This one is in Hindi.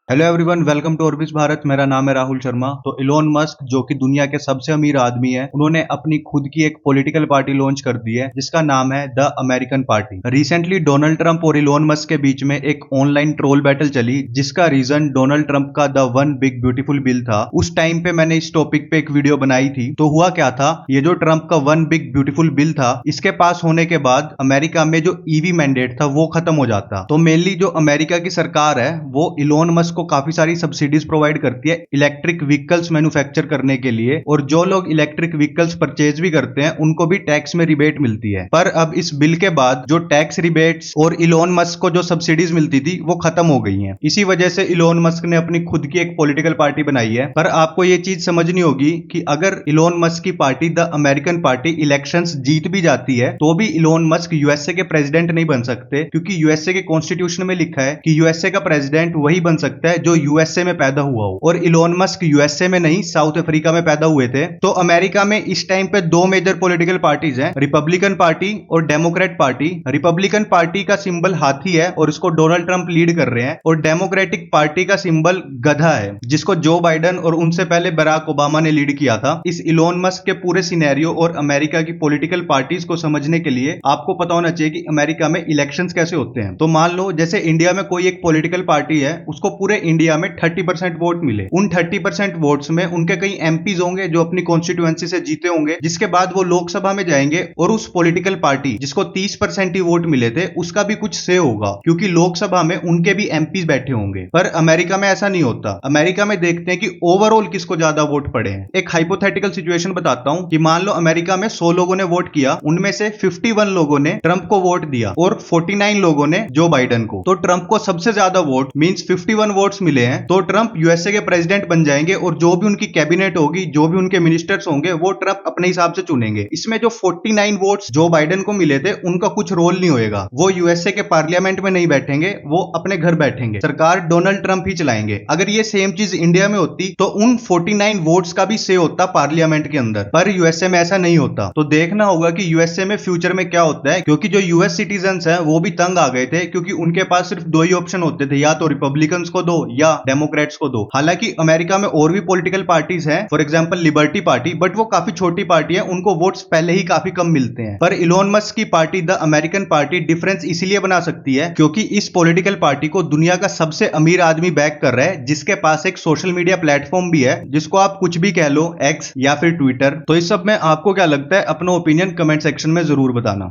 Hello everyone, welcome to Orbis Bharat. मेरा नाम है राहुल शर्मा। तो इलोन मस्क जो कि दुनिया के सबसे अमीर आदमी है, उन्होंने अपनी खुद की एक पॉलिटिकल पार्टी लॉन्च कर दी है जिसका नाम है the American party. Recently Donald Trump और इलोन मस्क के बीच में एक ऑनलाइन ट्रोल बैटल चली जिसका रीजन डोनाल्ड ट्रंप का the one big beautiful bill था। उस टाइम पे मैंने इस टॉपिक पे एक वीडियो बनाई थी। तो हुआ क्या था, ये जो ट्रंप का वन बिग ब्यूटीफुल बिल था, इसके पास होने के बाद अमेरिका में जो ईवी मैंडेट था वो खत्म हो जाता। तो मेनली जो अमेरिका की सरकार है वो इलोन मस्क को काफी सारी सब्सिडीज प्रोवाइड करती है इलेक्ट्रिक व्हीकल्स मैन्युफैक्चर करने के लिए, और जो लोग इलेक्ट्रिक व्हीकल्स परचेज भी करते हैं उनको भी टैक्स में रिबेट मिलती है। पर अब इस बिल के बाद जो टैक्स रिबेट्स और इलोन मस्क को जो सब्सिडीज मिलती थी वो खत्म हो गई हैं। इसी वजह से इलोन मस्क ने अपनी खुद की एक पॉलिटिकल पार्टी बनाई है। पर आपको ये चीज समझनी होगी कि अगर इलोन मस्क की party the American party elections जीत भी जाती है तो भी इलोन मस्क यूएसए के प्रेसिडेंट नहीं बन सकते, क्योंकि यूएसए के कॉन्स्टिट्यूशन में लिखा है कि यूएसए का प्रेसिडेंट वही बन सकता है जो यूएसए में पैदा हुआ हो, और इलोन मस्क यूएसए में नहीं साउथ अफ्रीका में पैदा हुए थे। तो अमेरिका में इस टाइम पे दो मेजर पॉलिटिकल पार्टीज हैं, रिपब्लिकन पार्टी और डेमोक्रेट पार्टी। रिपब्लिकन पार्टी का सिंबल हाथी है और इसको डोनाल्ड ट्रंप लीड कर रहे हैं, और डेमोक्रेटिक पार्टी का सिंबल गधा है जिसको जो बाइडन और उनसे पहले बराक ओबामा ने लीड किया था। इस इलोन मस्क के पूरे सिनेरियो और अमेरिका की पॉलिटिकल पार्टीज को समझने के लिए आपको पता होना चाहिए कि अमेरिका में इलेक्शंस कैसे होते हैं। तो मान लो जैसे इंडिया में कोई एक पॉलिटिकल पार्टी है, उसको पूरे इंडिया में 30% वोट मिले। उन 30% वोट्स में उनके कई एमपीज होंगे जो अपनी कॉन्स्टिट्यूएंसी से जीते होंगे, जिसके बाद वो लोकसभा में जाएंगे और उस पॉलिटिकल पार्टी जिसको 30% ही वोट मिले थे उसका भी कुछ से होगा, क्योंकि लोकसभा में उनके भी एमपीज बैठे होंगे। पर अमेरिका में ऐसा नहीं होता। अमेरिका में देखते हैं कि ओवरऑल किसको ज्यादा वोट पड़े हैं। एक हाइपोथेटिकल सिचुएशन बताता हूं कि मान लो अमेरिका में 100 लोगों ने वोट किया, उनमें से 51 लोगों ने ट्रंप को वोट दिया और 49 लोगों ने जो बाइडन को। तो ट्रंप को सबसे ज्यादा वोट मींस 51 वोट्स मिले हैं, तो ट्रंप यूएसए के प्रेसिडेंट बन जाएंगे, और जो भी उनकी कैबिनेट होगी, जो भी उनके मिनिस्टर्स होंगे, वो ट्रंप अपने हिसाब से चुनेंगे। इसमें जो 49 वोट्स जो बाइडन को मिले थे उनका कुछ रोल नहीं होएगा। वो यूएसए के पार्लियामेंट में नहीं बैठेंगे, वो अपने घर बैठेंगे, सरकार डोनाल्ड ट्रंप ही चलाएंगे। अगर ये सेम चीज इंडिया में होती तो उन 49 वोट्स का भी से होता पार्लियामेंट के अंदर, पर यूएसए में ऐसा नहीं होता। तो देखना होगा कि यूएसए में फ्यूचर में क्या होता है, क्योंकि जो यूएस सिटीजन्स हैं वो भी तंग आ गए थे, क्योंकि उनके पास सिर्फ दो ही ऑप्शन होते थे, या तो रिपब्लिकन्स को दो या डेमोक्रेट्स को दो। हालांकि अमेरिका में और भी पॉलिटिकल पार्टीज हैं, for example liberty party, but वो काफी छोटी पार्टी है, उनको वोट्स पहले ही काफी कम मिलते हैं। पर इलोन मस्क की party the American party difference इसीलिए बना सकती है क्योंकि इस पॉलिटिकल पार्टी को दुनिया का सबसे अमीर आदमी बैक कर रहा है, जिसके पास एक सोशल मीडिया प्लेटफॉर्म भी है, जिसको आप कुछ भी कह लो, एक्स या फिर ट्विटर। तो इस सब में आपको क्या लगता है? अपना ओपिनियन कमेंट सेक्शन में जरूर बताना।